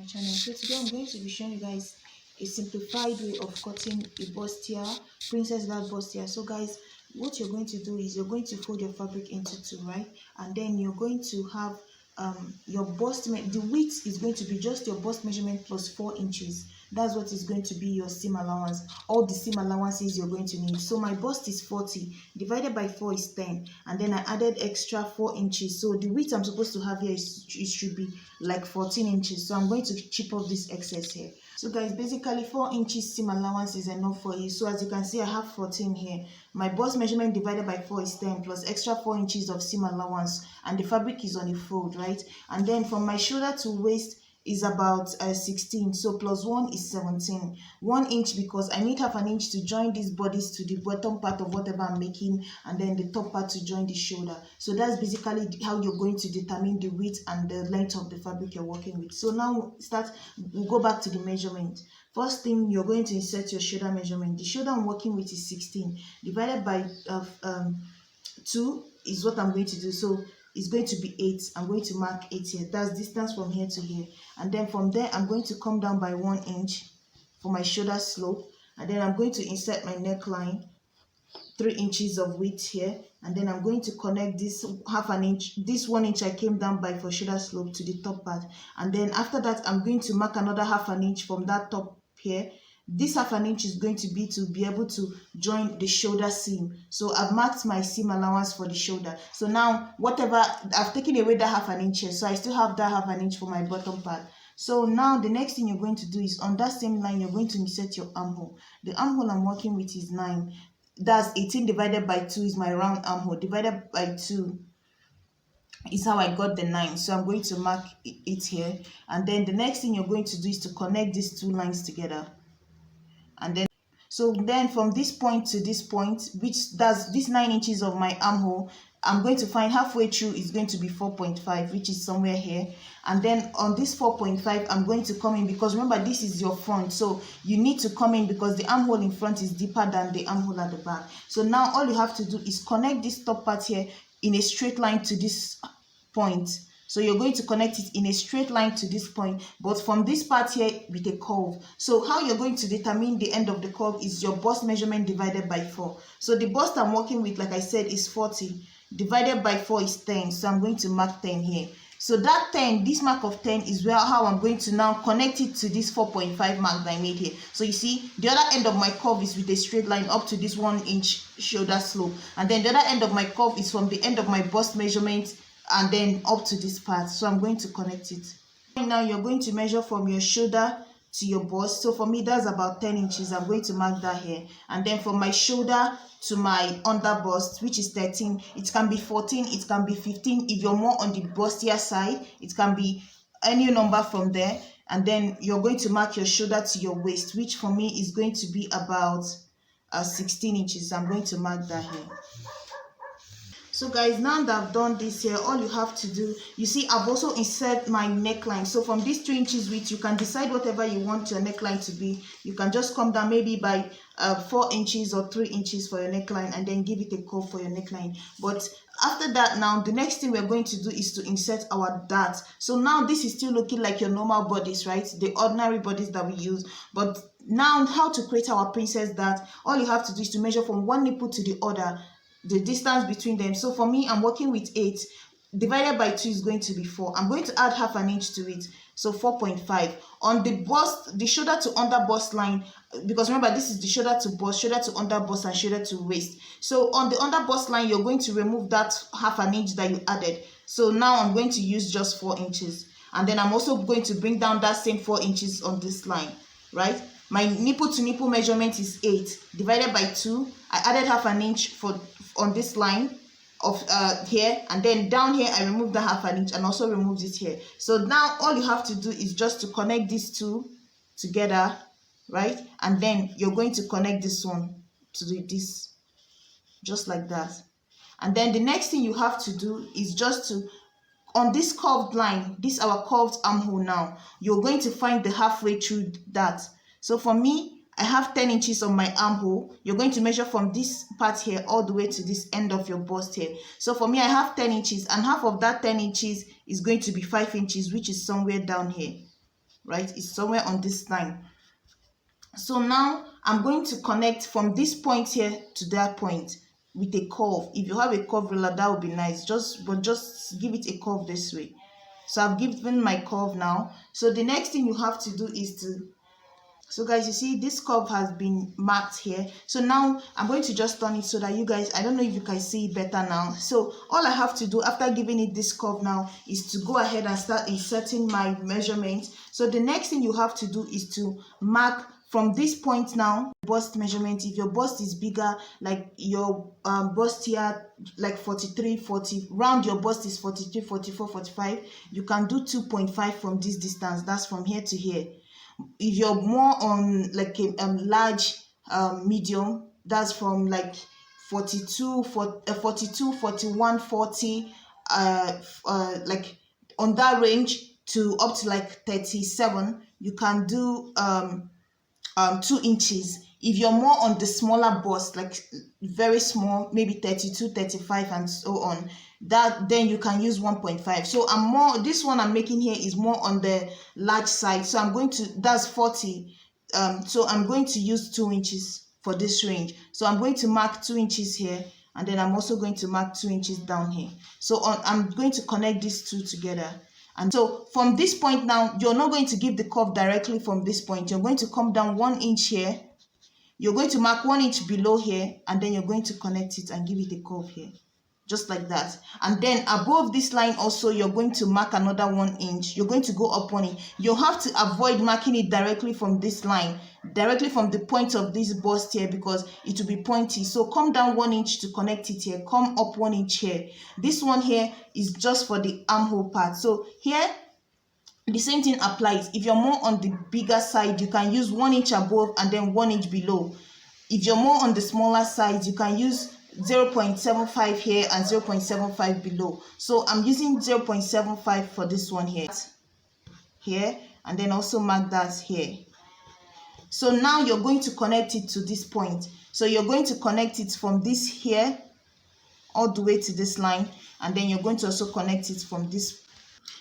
channel. So today I'm going to be showing you guys a simplified way of cutting a bustier, princess cut bustier. So guys, what you're going to do is you're going to fold your fabric into two, right? And then you're going to have your bust, the width is going to be just your bust measurement plus 4 inches. That's what is going to be your seam allowance, all the seam allowances you're going to need. So my bust is 40 divided by 4 is 10, and then I added extra 4 inches. So the width I'm supposed to have here is, it should be like 14 inches. So I'm going to chip off this excess here. So guys, basically 4 inches seam allowance is enough for you. So as you can see, I have 14 here. My bust measurement divided by 4 is 10 plus extra 4 inches of seam allowance, and the fabric is on a fold, right? And then from my shoulder to waist is about 16, so plus 1 is 17. 1 inch because I need half an inch to join these bodies to the bottom part of whatever I'm making, and then the top part to join the shoulder. So that's basically how you're going to determine the width and the length of the fabric you're working with. So now we'll go back to the measurement. First thing, you're going to insert your shoulder measurement. The shoulder I'm working with is 16 divided by 2 is what I'm going to do. So it's going to be 8. I'm going to mark 8 here. That's distance from here to here. And then from there, I'm going to come down by 1 inch for my shoulder slope. And then I'm going to insert my neckline, 3 inches of width here. And then I'm going to connect this half an inch, this 1 inch I came down by for shoulder slope to the top part. And then after that, I'm going to mark another half an inch from that top here. This half an inch is going to be able to join the shoulder seam. So I've marked my seam allowance for the shoulder. So now whatever, I've taken away that half an inch here, so I still have that half an inch for my bottom part. So now the next thing you're going to do is on that same line, you're going to insert your armhole. The armhole I'm working with is 9. That's 18 divided by 2 is my round armhole. Divided by 2 is how I got the 9. So I'm going to mark it here. And then the next thing you're going to do is to connect these two lines together. And then from this point to this point, which does this 9 inches of my armhole, I'm going to find halfway through is going to be 4.5, which is somewhere here. And then on this 4.5, I'm going to come in, because remember this is your front, so you need to come in because the armhole in front is deeper than the armhole at the back. So now all you have to do is connect this top part here in a straight line to this point. So you're going to connect it in a straight line to this point, but from this part here with a curve. So how you're going to determine the end of the curve is your bust measurement divided by 4. So the bust I'm working with, like I said, is 40. Divided by 4 is 10. So I'm going to mark 10 here. So that 10, this mark of 10 is how I'm going to now connect it to this 4.5 mark that I made here. So you see, the other end of my curve is with a straight line up to this 1 inch shoulder slope. And then the other end of my curve is from the end of my bust measurement and then up to this part. So I'm going to connect it. Now you're going to measure from your shoulder to your bust. So for me, that's about 10 inches. I'm going to mark that here. And then from my shoulder to my under bust, which is 13, it can be 14, it can be 15. If you're more on the bustier side, it can be any number from there. And then you're going to mark your shoulder to your waist, which for me is going to be about 16 inches. I'm going to mark that here. So guys, now that I've done this here, all you have to do, you see, I've also inserted my neckline. So from this 3 inches width, you can decide whatever you want your neckline to be. You can just come down maybe by 4 inches or 3 inches for your neckline, and then give it a curve for your neckline. But after that, now the next thing we're going to do is to insert our dart. So now this is still looking like your normal bodies, right? The ordinary bodies that we use. But now how to create our princess dart, all you have to do is to measure from one nipple to the other, the distance between them. So for me, I'm working with 8. Divided by 2 is going to be 4. I'm going to add half an inch to it, so 4.5. On the bust, the shoulder to under bust line, because remember this is the shoulder to bust, shoulder to under bust, and shoulder to waist. So on the under bust line, you're going to remove that half an inch that you added. So now I'm going to use just 4 inches. And then I'm also going to bring down that same 4 inches on this line, right? My nipple to nipple measurement is 8. Divided by 2, I added half an inch on this line of here, and then down here I removed the half an inch and also removed it here. So now all you have to do is just to connect these two together, right? And then you're going to connect this one to this, just like that. And then the next thing you have to do is just to, on this curved line, this our curved armhole now, you're going to find the halfway through that. So for me, I have 10 inches on my armhole. You're going to measure from this part here all the way to this end of your bust here. So for me, I have 10 inches, and half of that 10 inches is going to be 5 inches, which is somewhere down here. right? It's somewhere on this line. So now I'm going to connect from this point here to that point with a curve. If you have a curve ruler, that would be nice. Just give it a curve this way. So I've given my curve now. So the next thing you have to do is to, so guys, you see this curve has been marked here. So now I'm going to just turn it so that you guys, I don't know if you can see it better now. So all I have to do after giving it this curve now is to go ahead and start inserting my measurement. So the next thing you have to do is to mark from this point now, bust measurement. If your bust is bigger, like your bust here, like 43, 40, round your bust is 43, 44, 45, you can do 2.5 from this distance. That's from here to here. If you're more on like a large medium, that's from like 42, 41, 40, like on that range to up to like 37, you can do 2 inches. If you're more on the smaller bust, like very small, maybe 32, 35 and so on, that then you can use 1.5. So I'm more, this one I'm making here is more on the large side, so I'm going to, that's 40, so I'm going to use 2 inches for this range. So I'm going to mark 2 inches here, and then I'm also going to mark 2 inches down here. So I'm going to connect these two together. And so from this point now, you're not going to give the curve directly from this point. You're going to come down 1 inch here. You're going to mark 1 inch below here, and then you're going to connect it and give it a curve here. Just like that. And then above this line also, you're going to mark another 1 inch. You're going to go up 1 inch. You'll have to avoid marking it directly from this line, directly from the point of this bust here, because it will be pointy. So come down 1 inch to connect it here. Come up 1 inch here. This one here is just for the armhole part. So here, the same thing applies. If you're more on the bigger side, you can use 1 inch above and then 1 inch below. If you're more on the smaller side, you can use 0.75 here and 0.75 below. So I'm using 0.75 for this one here, and then also mark that here. So now you're going to connect it to this point. So you're going to connect it from this here all the way to this line, and then you're going to also connect it from this.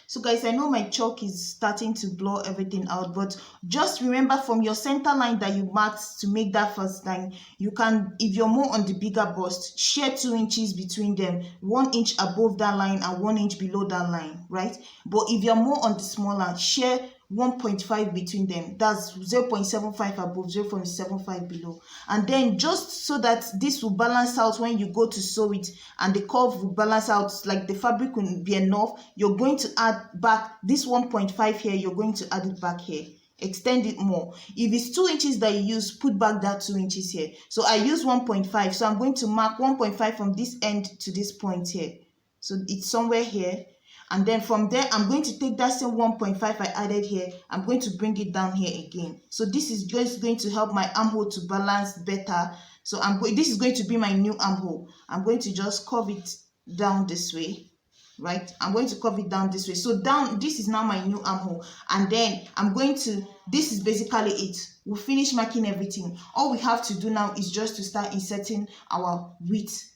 So guys, I know my chalk is starting to blur everything out, but just remember from your center line that you marked to make that first line, you can, if you're more on the bigger bust, share 2 inches between them, 1 inch above that line and 1 inch below that line, right? But if you're more on the smaller, share 1.5 between them. That's 0.75 above, 0.75 below. And then just so that this will balance out when you go to sew it, and the curve will balance out, like the fabric will be enough, you're going to add back this 1.5 here, you're going to add it back here. Extend it more. If it's 2 inches that you use, put back that 2 inches here. So I use 1.5, so I'm going to mark 1.5 from this end to this point here. So it's somewhere here. And then from there, I'm going to take that same 1.5 I added here. I'm going to bring it down here again. So this is just going to help my armhole to balance better. So this is going to be my new armhole. I'm going to just curve it down this way, right? I'm going to curve it down this way. So down, this is now my new armhole. And then I'm going to, this is basically it. We'll finish marking everything. All we have to do now is just to start inserting our width.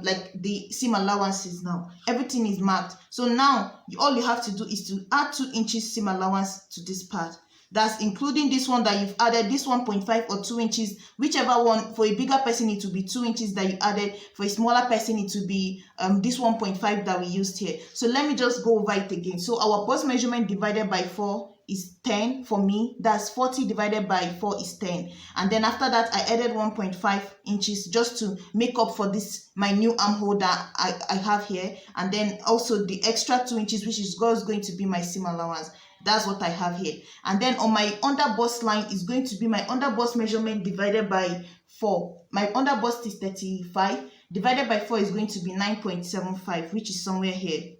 Like the seam allowances now. Everything is marked. So now all you have to do is to add 2 inches seam allowance to this part. That's including this one that you've added, this 1.5 or 2 inches, whichever one. For a bigger person, it will be 2 inches that you added. For a smaller person, it will be this 1.5 that we used here. So let me just go over it again. So our bust measurement divided by 4 is 10 for me. That's 40 divided by 4 is 10. And then after that, I added 1.5 inches just to make up for this, my new armhole that I have here. And then also the extra 2 inches, which is going to be my seam allowance. That's what I have here. And then on my under bust line is going to be my under bust measurement divided by 4. My under bust is 35. Divided by 4 is going to be 9.75, which is somewhere here.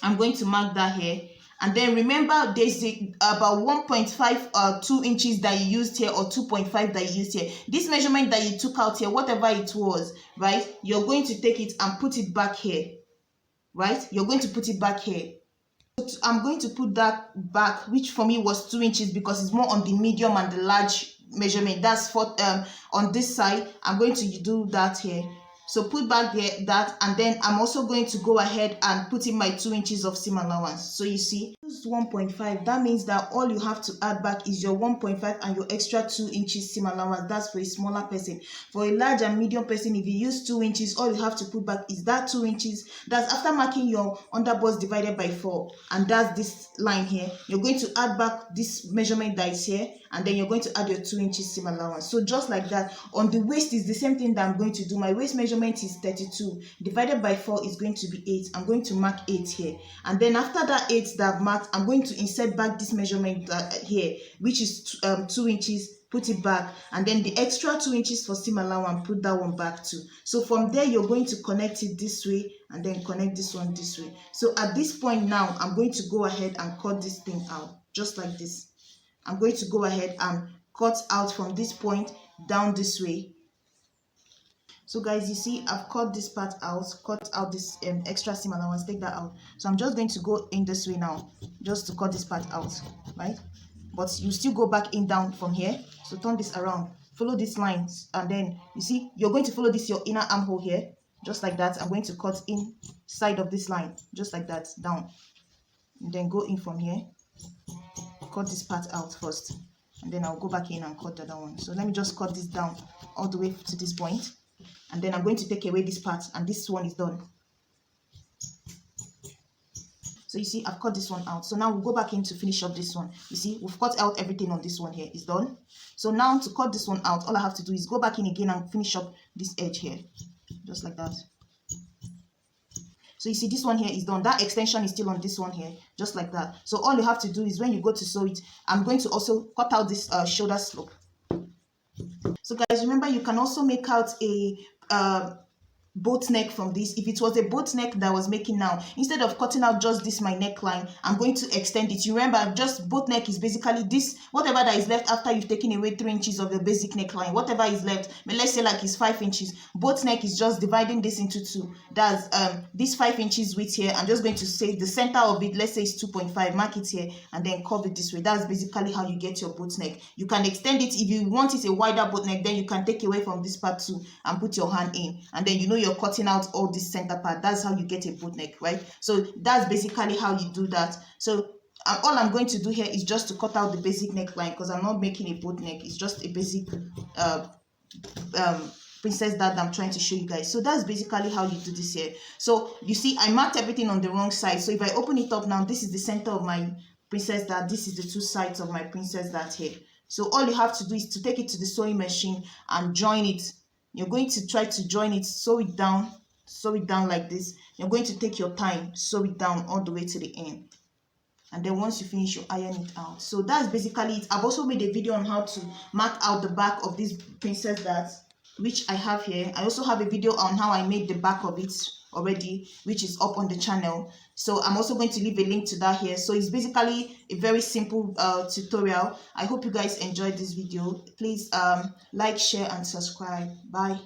I'm going to mark that here. And then remember, there's about 1.5 2 inches that you used here, or 2.5 that you used here. This measurement that you took out here, whatever it was, right? You're going to take it and put it back here, right? You're going to put it back here. I'm going to put that back, which for me was 2 inches because it's more on the medium and the large measurement. That's for on this side. I'm going to do that here. So put back there that, and then I'm also going to go ahead and put in my 2 inches of seam allowance. So you see, Use 1.5, that means that all you have to add back is your 1.5 and your extra 2 inches seam allowance. That's for a smaller person. For a large and medium person, if you use 2 inches, all you have to put back is that 2 inches. That's after marking your underbust divided by 4, and that's this line here. You're going to add back this measurement that is here, and then you're going to add your 2 inches seam allowance. So just like that. On the waist is the same thing that I'm going to do. My waist measurement is 32 divided by 4 is going to be 8. I'm going to mark 8 here, and then after that 8 that I've marked, I'm going to insert back this measurement here, which is 2 inches. Put it back, and then the extra 2 inches for seam allowance, put that one back too. So from there you're going to connect it this way, and then connect this one this way. So at this point now, I'm going to go ahead and cut this thing out just like this. I'm going to go ahead and cut out from this point down this way. So guys, you see I've cut this part out, cut out this extra seam allowance, take that out. So I'm just going to go in this way now, just to cut this part out, right? But you still go back in down from here. So turn this around, follow these lines, and then you see you're going to follow this your inner armhole here, just like that. I'm going to cut inside of this line, just like that, down, and then go in from here, cut this part out first, and then I'll go back in and cut the other one. So let me just cut this down all the way to this point, and then I'm going to take away this part, and this one is done. So you see I've cut this one out. So now we'll go back in to finish up this one. You see we've cut out everything on this one here. It's done. So now to cut this one out, all I have to do is go back in again and finish up this edge here, just like that. So you see this one here is done. That extension is still on this one here, just like that. So all you have to do is when you go to sew it, I'm going to also cut out this shoulder slope. So guys, remember you can also make out a boat neck from this. If it was a boat neck that I was making now, instead of cutting out just this my neckline, I'm going to extend it. You remember, just boat neck is basically this, whatever that is left after you've taken away 3 inches of your basic neckline, whatever is left, but let's say like it's 5 inches. Boat neck is just dividing this into 2. That's this 5 inches width here. I'm just going to say the center of it, let's say it's 2.5, mark it here, and then curve it this way. That's basically how you get your boat neck. You can extend it if you want it a wider boat neck, then you can take away from this part too and put your hand in, and then you know you're cutting out all this center part. That's how you get a boat neck, right? So that's basically how you do that. So all I'm going to do here is just to cut out the basic neckline, because I'm not making a boat neck. It's just a basic princess that I'm trying to show you guys. So that's basically how you do this here. So you see I marked everything on the wrong side. So if I open it up now, this is the center of my princess that, this is the 2 sides of my princess that here. So all you have to do is to take it to the sewing machine and join it. You're going to try to join it, sew it down like this. You're going to take your time, sew it down all the way to the end, and then once you finish, you iron it out. So that's basically it. I've also made a video on how to mark out the back of this princess that, which I have here. I also have a video on how I made the back of it already, which is up on the channel. So I'm also going to leave a link to that here. So it's basically a very simple tutorial. I hope you guys enjoyed this video. Please like, share, and subscribe. Bye.